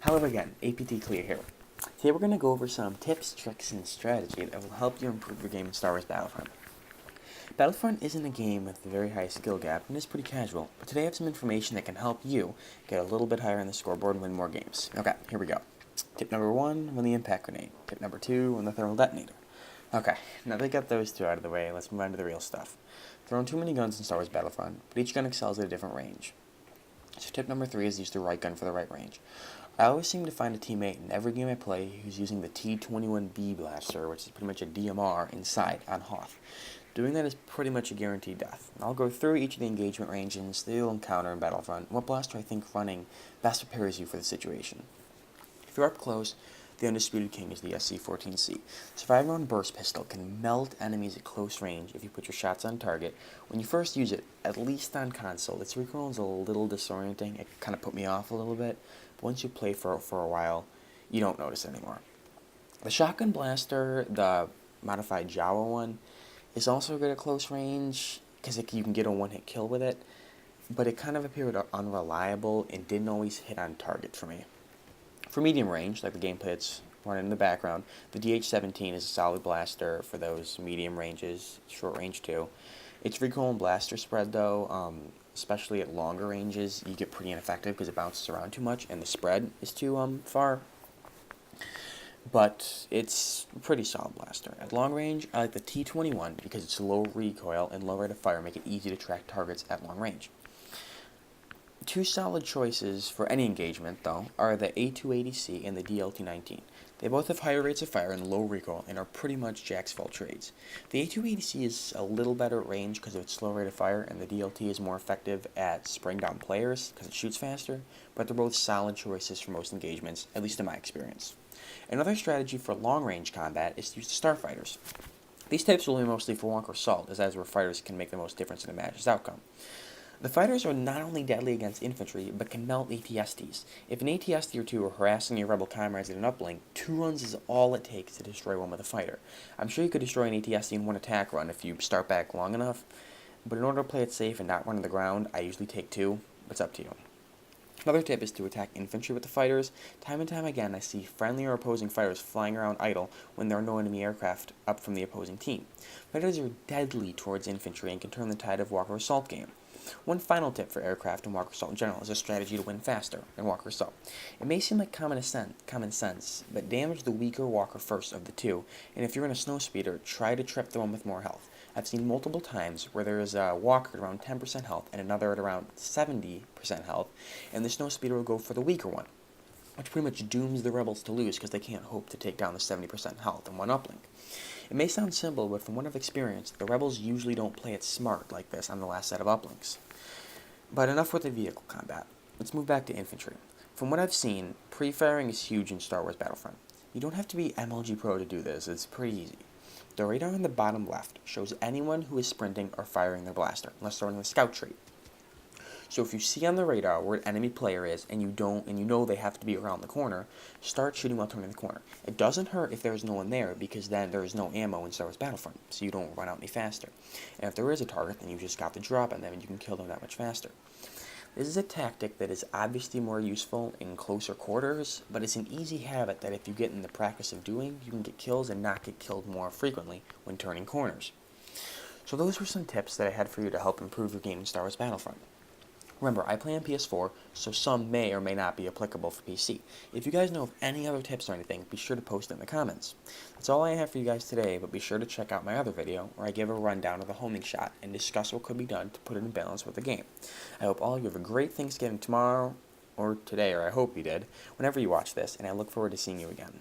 Hello again, APT Clear here. Today we're going to go over some tips, tricks, and strategy that will help you improve your game in Star Wars Battlefront. Battlefront isn't a game with a very high skill gap and is pretty casual, but today I have some information that can help you get a little bit higher on the scoreboard and win more games. Okay, here we go. Tip number 1, run the impact grenade. Tip number 2, run the thermal detonator. Okay, now that I got those two out of the way, let's move on to the real stuff. Throwing too many guns in Star Wars Battlefront, but each gun excels at a different range. So tip number 3 is use the right gun for the right range. I always seem to find a teammate in every game I play who's using the T-21B blaster, which is pretty much a DMR, inside on Hoth. Doing that is pretty much a guaranteed death. I'll go through each of the engagement ranges that you'll encounter in Battlefront, and what blaster I think running best prepares you for the situation. If you're up close, the Undisputed King is the SC-14C. Survivor on Burst Pistol can melt enemies at close range if you put your shots on target. When you first use it, at least on console, its recoil is a little disorienting. It kind of put me off a little bit, but once you play for a while, you don't notice it anymore. The Shotgun Blaster, the modified Jawa one, is also good at close range because you can get a one-hit kill with it, but it kind of appeared unreliable and didn't always hit on target for me. For medium range, like the gameplay that's running in the background, the DH-17 is a solid blaster for those medium ranges, short range too. Its recoil and blaster spread though, especially at longer ranges, you get pretty ineffective because it bounces around too much and the spread is too far. But it's a pretty solid blaster. At long range, I like the T-21 because its low recoil and low rate of fire make it easy to track targets at long range. Two solid choices for any engagement, though, are the A280C and the DLT-19. They both have higher rates of fire and low recoil and are pretty much Jack's fault trades. The A280C is a little better at range because of its slow rate of fire, and the DLT is more effective at spraying down players because it shoots faster, but they're both solid choices for most engagements, at least in my experience. Another strategy for long-range combat is to use the starfighters. These tips will be mostly for Walker Assault, as that's where fighters can make the most difference in a match's outcome. The fighters are not only deadly against infantry, but can melt ATSTs. If an ATST or two are harassing your rebel comrades at an uplink, 2 runs is all it takes to destroy one with a fighter. I'm sure you could destroy an ATST in one attack run if you start back long enough, but in order to play it safe and not run to the ground, I usually take 2. It's up to you. Another tip is to attack infantry with the fighters. Time and time again, I see friendly or opposing fighters flying around idle when there are no enemy aircraft up from the opposing team. Fighters are deadly towards infantry and can turn the tide of Walker Assault game. One final tip for aircraft and Walker Assault in general is a strategy to win faster in Walker Assault. It may seem like common sense, but damage the weaker Walker first of the two, and if you're in a snowspeeder, try to trip the one with more health. I've seen multiple times where there is a Walker at around 10% health and another at around 70% health, and the snowspeeder will go for the weaker one, which pretty much dooms the rebels to lose because they can't hope to take down the 70% health in one uplink. It may sound simple, but from what I've experienced, the rebels usually don't play it smart like this on the last set of uplinks. But enough with the vehicle combat. Let's move back to infantry. From what I've seen, pre-firing is huge in Star Wars Battlefront. You don't have to be MLG Pro to do this, it's pretty easy. The radar on the bottom left shows anyone who is sprinting or firing their blaster, unless they're running the scout trait. So if you see on the radar where an enemy player is and you know they have to be around the corner, start shooting while turning the corner. It doesn't hurt if there's no one there because then there is no ammo in Star Wars Battlefront, so you don't run out any faster. And if there is a target, then you just got the drop on them and you can kill them that much faster. This is a tactic that is obviously more useful in closer quarters, but it's an easy habit that if you get in the practice of doing, you can get kills and not get killed more frequently when turning corners. So those were some tips that I had for you to help improve your game in Star Wars Battlefront. Remember, I play on PS4, so some may or may not be applicable for PC. If you guys know of any other tips or anything, be sure to post it in the comments. That's all I have for you guys today, but be sure to check out my other video, where I give a rundown of the homing shot and discuss what could be done to put it in balance with the game. I hope all of you have a great Thanksgiving tomorrow, or today, or I hope you did, whenever you watch this, and I look forward to seeing you again.